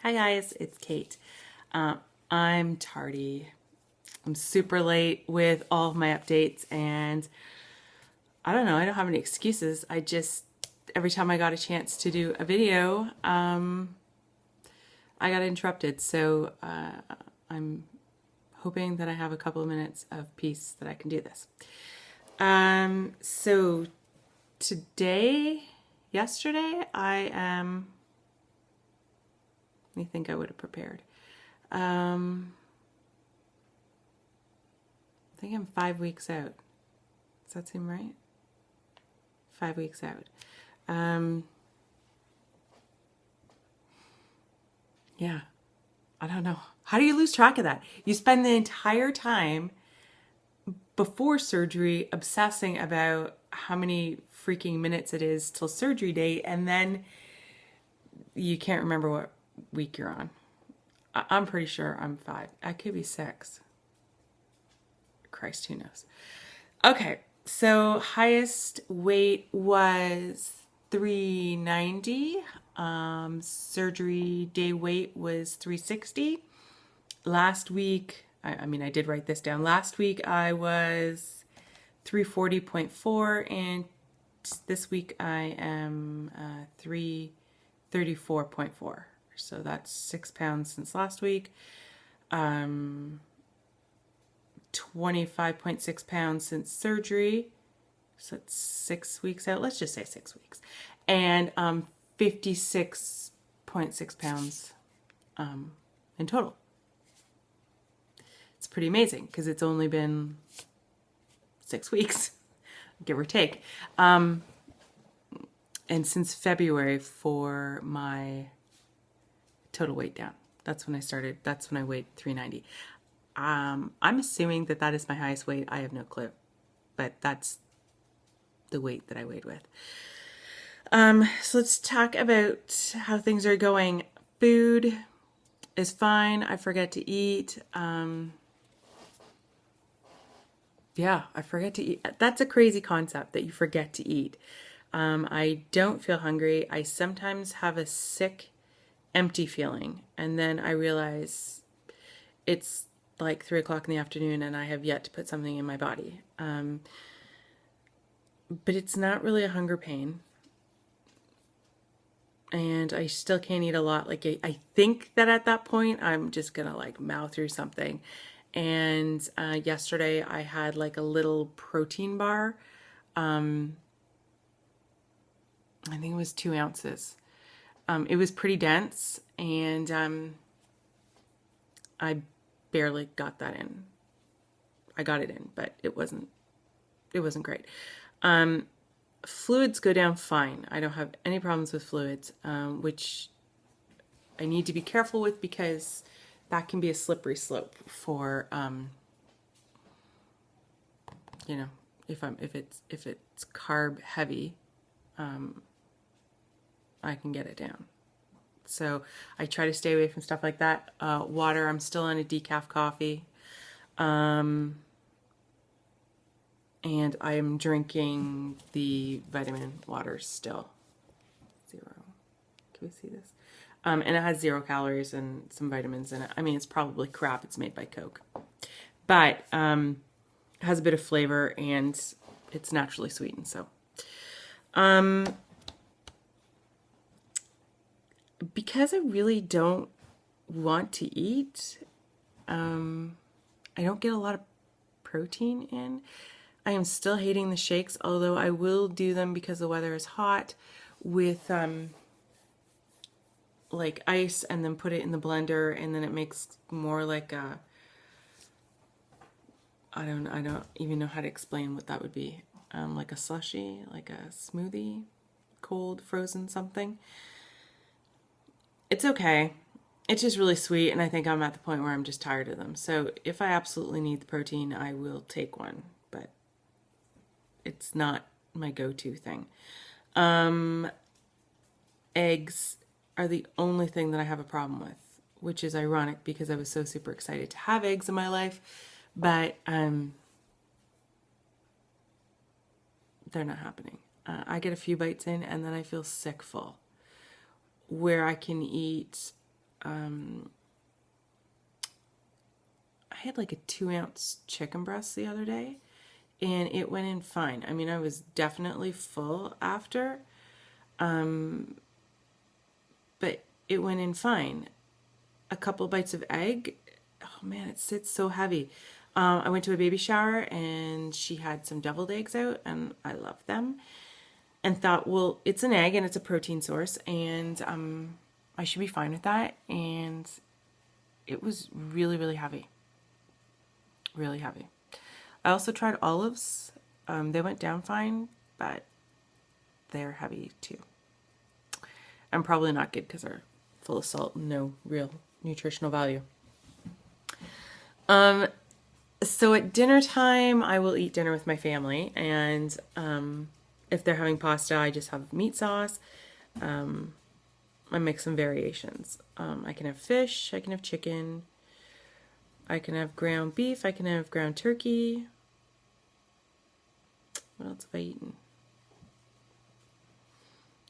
Hi guys, it's Kate. I'm tardy. I'm super late with all of my updates and I don't know, I don't have any excuses. Every time I got a chance to do a video, I got interrupted. So I'm hoping that I have a couple of minutes of peace that I can do this. So yesterday, let me think I would have prepared. I think I'm 5 weeks out. Does that seem right? 5 weeks out. Yeah, I don't know. How do you lose track of that? You spend the entire time before surgery obsessing about how many freaking minutes it is till surgery day, and then you can't remember what week you're on. I'm pretty sure I'm 5. I could be 6. Christ, who knows? Okay, so highest weight was 390. Surgery day weight was 360. Last week, I did write this down. Last week I was 340.4, and this week I am 334.4. So that's 6 pounds since last week. 25.6 pounds since surgery. So it's 6 weeks out. Let's just say 6 weeks. And 56.6 pounds in total. It's pretty amazing because it's only been 6 weeks, give or take. And since February for my total weight down. That's when I started. That's when I weighed 390. I'm assuming that that is my highest weight. I have no clue, but that's the weight that I weighed with. So let's talk about how things are going. Food is fine. I forget to eat. I forget to eat. That's a crazy concept that you forget to eat. I don't feel hungry. I sometimes have a sick, empty feeling, and then I realize it's like 3 o'clock in the afternoon and I have yet to put something in my body. But it's not really a hunger pain. And I still can't eat a lot. Like I think that at that point I'm just gonna like mouth through something. And yesterday I had like a little protein bar. I think it was 2 ounces. It was pretty dense, and I barely got that in. I got it in, but it wasn't great. Fluids go down fine. I don't have any problems with fluids, which I need to be careful with because that can be a slippery slope for if it's carb heavy, I can get it down. So I try to stay away from stuff like that. Water, I'm still on a decaf coffee. And I am drinking the vitamin water still. 0. Can we see this? And it has 0 calories and some vitamins in it. I mean, it's probably crap. It's made by Coke. But it has a bit of flavor and it's naturally sweetened. So, because I really don't want to eat, I don't get a lot of protein in. I am still hating the shakes, although I will do them because the weather is hot with like ice, and then put it in the blender, and then it makes more like a, I don't even know how to explain what that would be. Like a slushy, like a smoothie, cold, frozen something. It's okay. It's just really sweet, and I think I'm at the point where I'm just tired of them. So if I absolutely need the protein, I will take one, but it's not my go-to thing. Eggs are the only thing that I have a problem with, which is ironic because I was so super excited to have eggs in my life, but they're not happening. I get a few bites in and then I feel sick full. Where I can eat I had like a 2-ounce chicken breast the other day, and it went in fine. I mean, I was definitely full after, but it went in fine. A couple bites of egg, oh man, it sits so heavy. I went to a baby shower and she had some deviled eggs out, and I love them. And thought, well, it's an egg and it's a protein source, and I should be fine with that. And it was really, really heavy. Really heavy. I also tried olives. They went down fine, but they're heavy too. And probably not good because they're full of salt and no real nutritional value. So at dinner time, I will eat dinner with my family, and if they're having pasta, I just have meat sauce. I make some variations. I can have fish, I can have chicken, I can have ground beef, I can have ground turkey. What else have I eaten?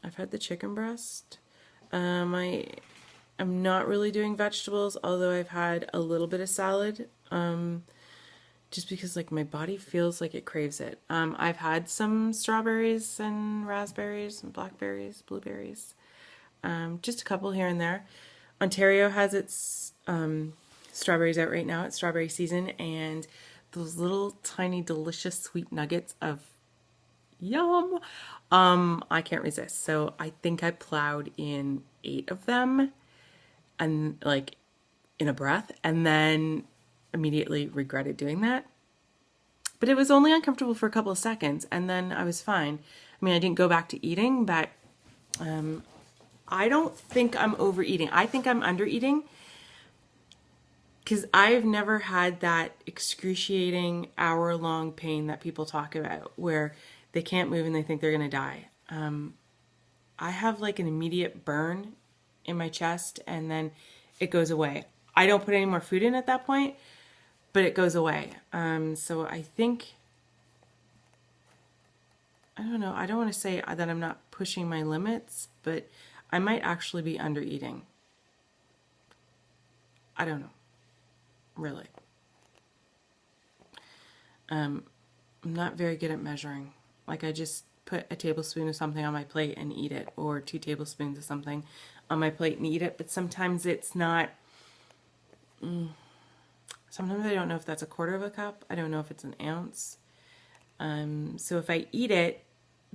I've had the chicken breast. I'm not really doing vegetables, although I've had a little bit of salad. Just because like my body feels like it craves it. I've had some strawberries and raspberries and blackberries, blueberries, just a couple here and there. Ontario has its strawberries out right now. It's strawberry season, and those little tiny delicious sweet nuggets of yum, I can't resist. So I think I plowed in 8 of them, and like in a breath, and then immediately regretted doing that. But it was only uncomfortable for a couple of seconds, and then I was fine. I mean, I didn't go back to eating, but I don't think I'm overeating. I think I'm undereating, because I've never had that excruciating hour-long pain that people talk about where they can't move and they think they're going to die. I have like an immediate burn in my chest, and then it goes away. I don't put any more food in at that point, but it goes away. So I think, I don't know, I don't want to say that I'm not pushing my limits, but I might actually be under eating. I don't know, really. I'm not very good at measuring. Like, I just put a tablespoon of something on my plate and eat it, or 2 tablespoons of something on my plate and eat it, but sometimes it's not. Sometimes I don't know if that's a 1/4 of a cup. I don't know if it's an ounce. So if I eat it,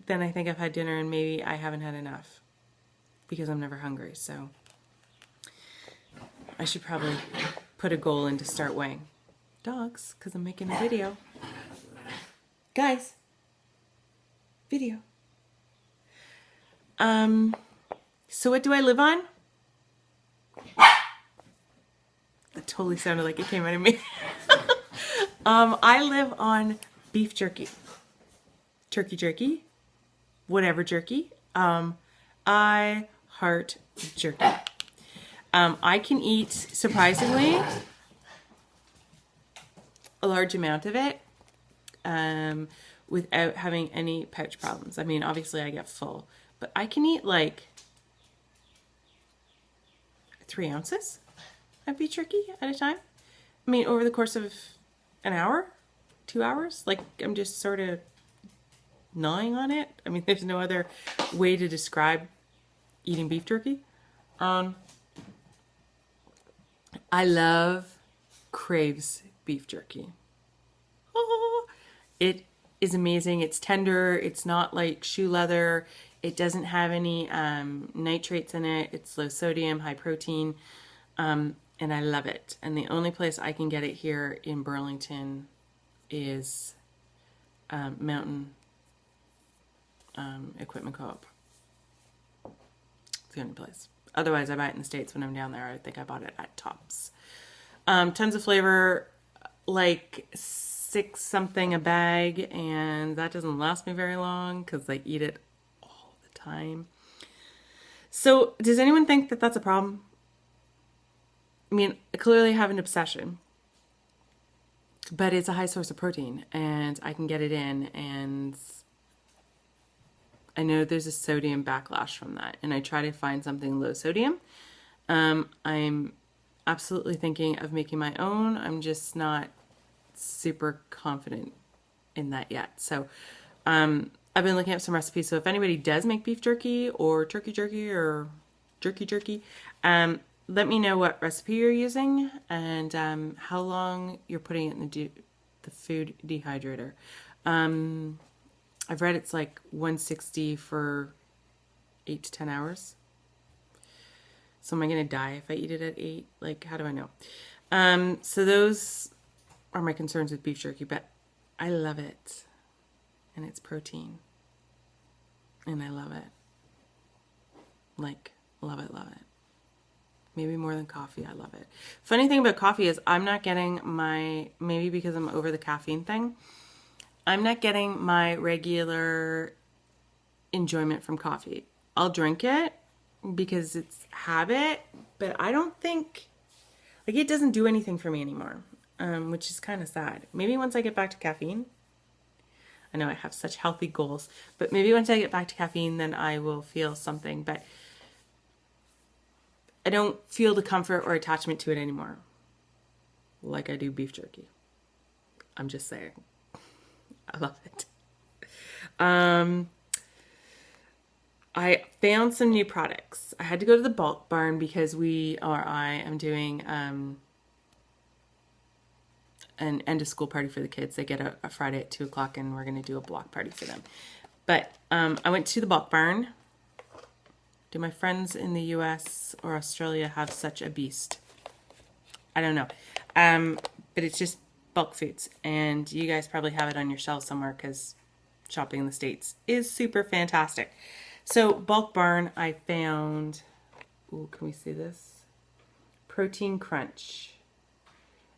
then I think I've had dinner and maybe I haven't had enough because I'm never hungry. So I should probably put a goal in to start weighing dogs, because I'm making a video. Guys, video. So what do I live on? That totally sounded like it came out of me. I live on beef jerky, turkey jerky, whatever jerky. I heart jerky. I can eat, surprisingly, a large amount of it without having any pouch problems. I mean, obviously I get full, but I can eat like 3 ounces of beef jerky at a time. I mean, over the course of an hour, 2 hours, like I'm just sort of gnawing on it. I mean, there's no other way to describe eating beef jerky. I love Crave's beef jerky. Oh, it is amazing. It's tender. It's not like shoe leather. It doesn't have any nitrates in it. It's low sodium, high protein, and I love it. And the only place I can get it here in Burlington is Mountain Equipment Co-op. It's the only place. Otherwise, I buy it in the States when I'm down there. I think I bought it at Tops. Tons of flavor, like 6 something a bag, and that doesn't last me very long because I eat it all the time. So does anyone think that that's a problem? I mean, I clearly have an obsession, but it's a high source of protein and I can get it in, and I know there's a sodium backlash from that, and I try to find something low sodium. I'm absolutely thinking of making my own. I'm just not super confident in that yet. So I've been looking up some recipes. So if anybody does make beef jerky or turkey jerky or jerky, let me know what recipe you're using and how long you're putting it in the food dehydrator. I've read it's like 160 for 8 to 10 hours. So am I going to die if I eat it at 8? Like, how do I know? So those are my concerns with beef jerky, but I love it. And it's protein. And I love it. Like, love it, love it. Maybe more than coffee, I love it. Funny thing about coffee is I'm not getting maybe because I'm over the caffeine thing, I'm not getting my regular enjoyment from coffee. I'll drink it because it's habit, but I don't think, like, it doesn't do anything for me anymore, which is kind of sad. Maybe once I get back to caffeine, I know I have such healthy goals, but maybe once I get back to caffeine, then I will feel something, but I don't feel the comfort or attachment to it anymore, like I do beef jerky. I'm just saying. I love it. I found some new products. I had to go to the bulk barn because I am doing an end of school party for the kids. They get a Friday at 2 o'clock and we're going to do a block party for them. But I went to the bulk barn. Do my friends in the US or Australia have such a beast? I don't know. But it's just bulk foods. And you guys probably have it on your shelves somewhere because shopping in the States is super fantastic. So bulk barn, I found, ooh, can we see this? Protein Crunch.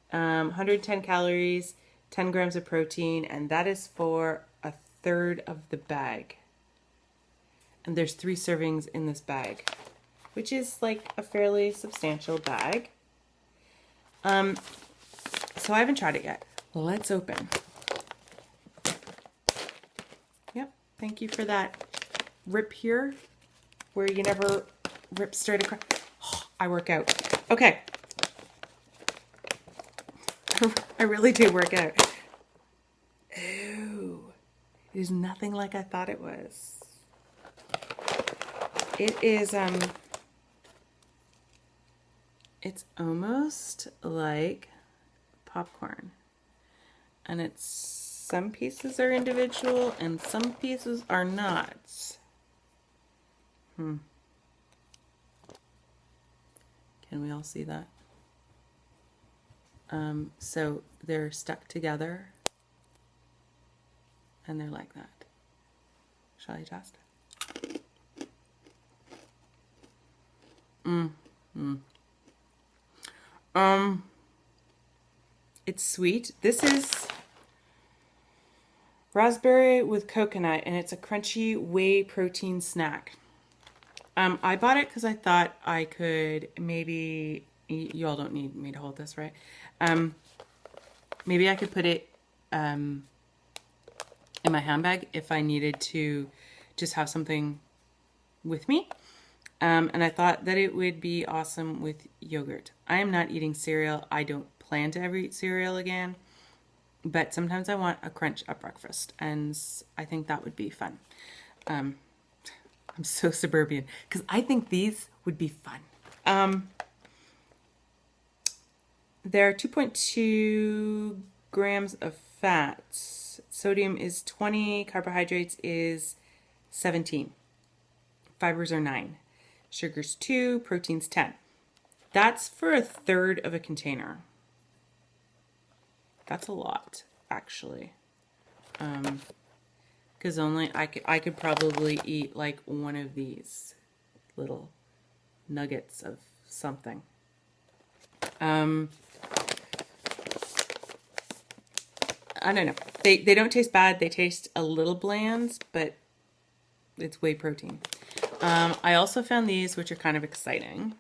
110 calories, 10 grams of protein, and that is for a third of the bag. And there's 3 servings in this bag, which is like a fairly substantial bag. So I haven't tried it yet. Let's open. Yep, thank you for that rip here, where you never rip straight across. Oh, I work out. Okay. I really do work out. Ooh, it is nothing like I thought it was. It is, it's almost like popcorn. And some pieces are individual and some pieces are not. Can we all see that? So they're stuck together and they're like that. Shall I test? It's sweet. This is raspberry with coconut and it's a crunchy whey protein snack. I bought it because I thought I could maybe, you all don't need me to hold this, right? Maybe I could put it in my handbag if I needed to just have something with me. And I thought that it would be awesome with yogurt. I am not eating cereal. I don't plan to ever eat cereal again. But sometimes I want a crunch at breakfast. And I think that would be fun. I'm so suburban because I think these would be fun. There are 2.2 grams of fat. Sodium is 20. Carbohydrates is 17. Fibers are 9. Sugar's 2. Protein's 10. That's for a third of a container. That's a lot, actually. Because I could probably eat like one of these little nuggets of something. I don't know. They don't taste bad. They taste a little bland, but it's whey protein. I also found these, which are kind of exciting.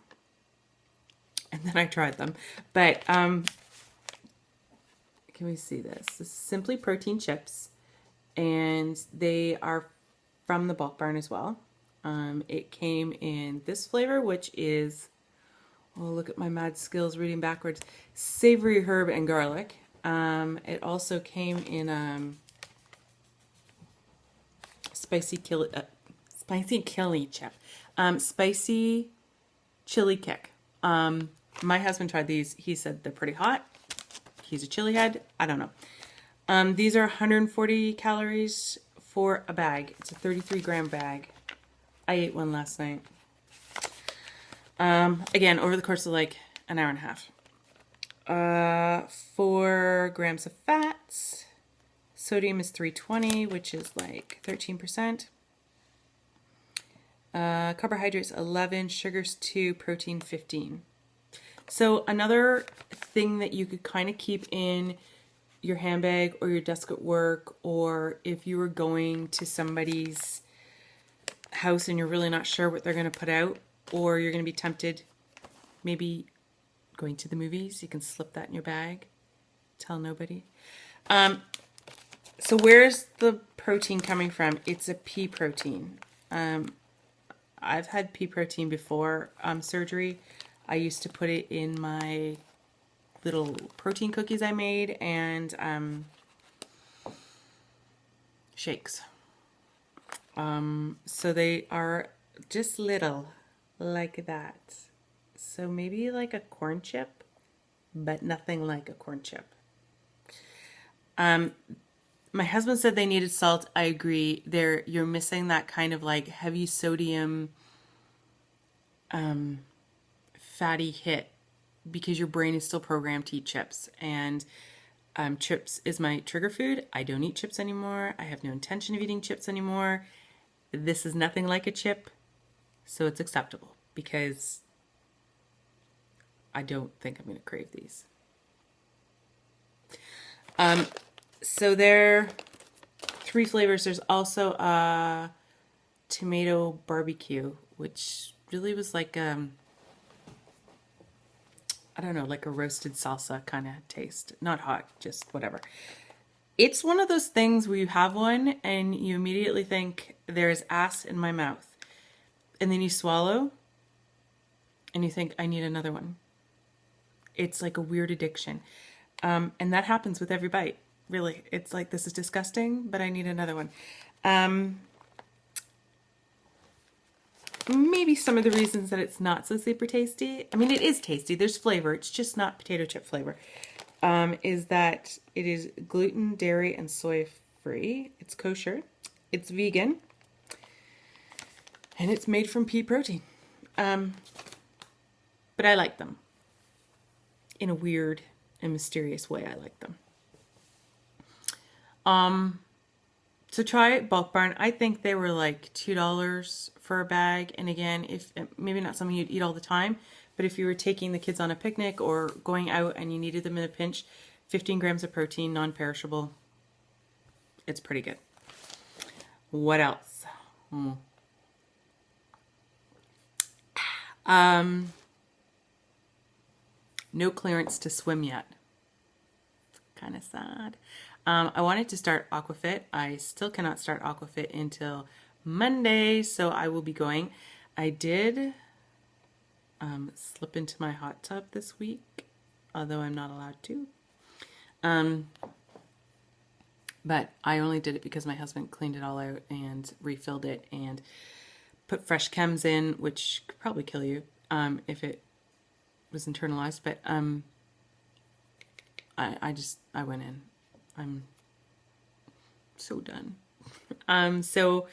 And then I tried them. But can we see this? This is Simply Protein Chips. And they are from the bulk barn as well. It came in this flavor, which is Well, look at my mad skills reading backwards. Savory herb and garlic. It also came in spicy chili chip. Spicy chili kick. My husband tried these. He said they're pretty hot. He's a chili head. I don't know. These are 140 calories for a bag. It's a 33-gram bag. I ate one last night. Again, over the course of like an hour and a half. 4 grams of fats. Sodium is 320, which is like 13%. Carbohydrates 11, sugars 2, protein 15. So another thing that you could kind of keep in your handbag or your desk at work, or if you were going to somebody's house and you're really not sure what they're going to put out, or you're going to be tempted, maybe going to the movies, you can slip that in your bag. Tell nobody. So where's the protein coming from? It's a pea protein. I've had pea protein before surgery. I used to put it in my little protein cookies I made and shakes. So they are just little like that. So maybe like a corn chip, but nothing like a corn chip. My husband said they needed salt. I agree. You're missing that kind of like heavy sodium, fatty hit because your brain is still programmed to eat chips. And chips is my trigger food. I don't eat chips anymore. I have no intention of eating chips anymore. This is nothing like a chip, so it's acceptable because I don't think I'm going to crave these. So there are 3 flavors. There's also a tomato barbecue, which really was like I don't know, like a roasted salsa kind of taste. Not hot, just whatever. It's one of those things where you have one and you immediately think there's ass in my mouth. And then you swallow and you think I need another one. It's like a weird addiction. And that happens with every bite. Really, it's like, this is disgusting, but I need another one. Maybe some of the reasons that it's not so super tasty, I mean, it is tasty, there's flavor, it's just not potato chip flavor, is that it is gluten, dairy, and soy free. It's kosher, it's vegan, and it's made from pea protein. But I like them. In a weird and mysterious way, I like them. So try it, Bulk Barn. I think they were like $2 for a bag. And again, if maybe not something you'd eat all the time, but if you were taking the kids on a picnic or going out and you needed them in a pinch, 15 grams of protein, non-perishable. It's pretty good. What else? No clearance to swim yet. Kind of sad. I wanted to start Aquafit. I still cannot start Aquafit until Monday, so I will be going. I did slip into my hot tub this week, although I'm not allowed to. But I only did it because my husband cleaned it all out and refilled it and put fresh chems in, which could probably kill you if it was internalized. But I went in. I'm so done. So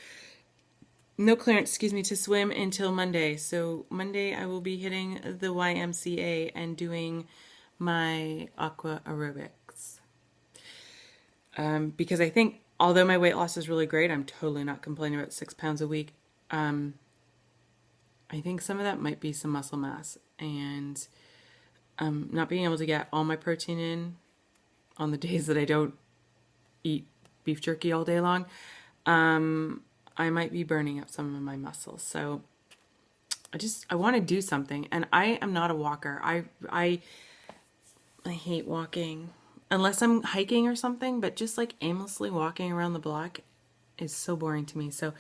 no clearance, to swim until Monday. So Monday I will be hitting the YMCA and doing my aqua aerobics. Because I think, although my weight loss is really great, I'm totally not complaining about 6 pounds a week. I think some of that might be some muscle mass, and not being able to get all my protein in on the days that I don't eat beef jerky all day long, I might be burning up some of my muscles. So I want to do something, and I am not a walker. I hate walking unless I'm hiking or something, but just like aimlessly walking around the block is so boring to me. So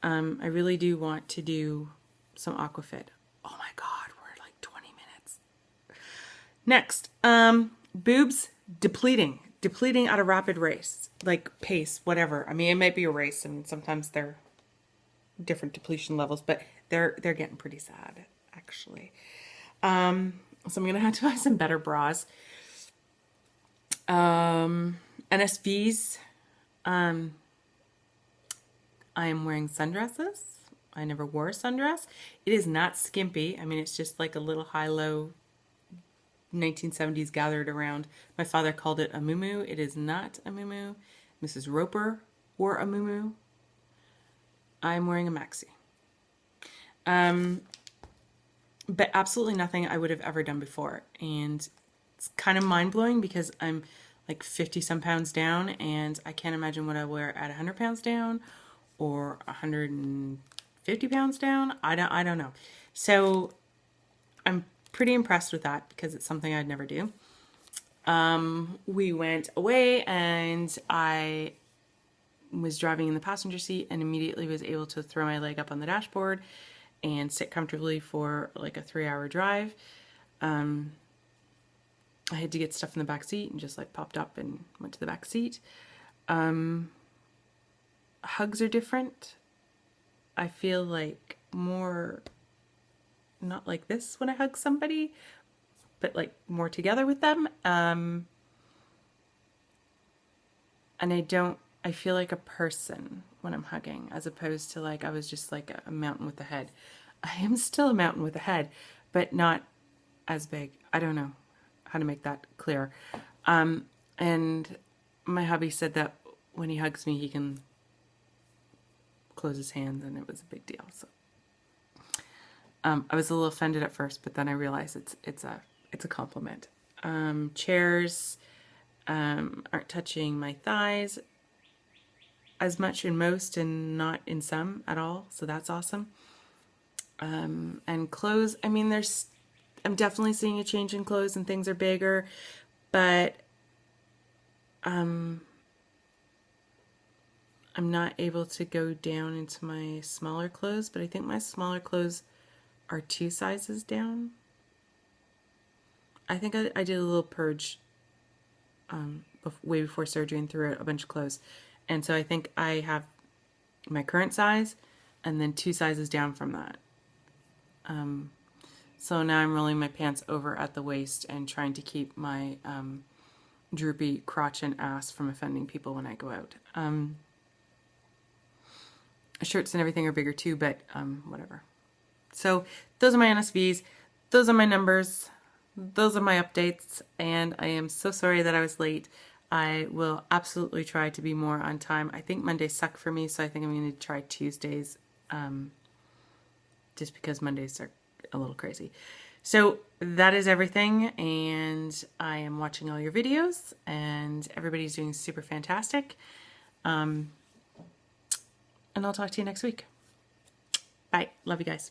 I really do want to do some Aquafit. Oh my God, we're like 20 minutes. Next, boobs depleting at a rapid race, like pace, whatever. I mean, it might be a race, and sometimes they're different depletion levels, but they're getting pretty sad, actually. So I'm gonna have to buy some better bras. NSVs. I am wearing sundresses. I never wore a sundress. It is not skimpy. I mean, it's just like a little high-low 1970s gathered around. My father called it a muumuu. It is not a muumuu. Mrs. Roper wore a muumuu. I'm wearing a maxi. But absolutely nothing I would have ever done before. And it's kind of mind-blowing because I'm like 50 some pounds down, and I can't imagine what I wear at 100 pounds down or 150 pounds down. I don't know. So I'm pretty impressed with that because it's something I'd never do. We went away and I was driving in the passenger seat and immediately was able to throw my leg up on the dashboard and sit comfortably for like a 3-hour drive. I had to get stuff in the back seat and just like popped up and went to the back seat. Hugs are different. I feel like more not like this when I hug somebody, but like more together with them. And I feel like a person when I'm hugging, as opposed to like I was just like a mountain with a head. I am still a mountain with a head, but not as big. I don't know how to make that clear. And my hubby said that when he hugs me, he can close his hands, and it was a big deal. So I was a little offended at first, but then I realized it's a compliment. Chairs aren't touching my thighs as much in most and not in some at all, so that's awesome. And clothes, I mean, I'm definitely seeing a change in clothes and things are bigger, but I'm not able to go down into my smaller clothes, but I think my smaller clothes are 2 sizes down. I think I did a little purge way before surgery and threw out a bunch of clothes. And so I think I have my current size and then 2 sizes down from that. So now I'm rolling my pants over at the waist and trying to keep my droopy crotch and ass from offending people when I go out. Shirts and everything are bigger too, but whatever. So those are my NSVs. Those are my numbers. Those are my updates. And I am so sorry that I was late. I will absolutely try to be more on time. I think Mondays suck for me, so I think I'm going to try Tuesdays, just because Mondays are a little crazy. So that is everything, and I am watching all your videos, and everybody's doing super fantastic. And I'll talk to you next week. Bye. Love you guys.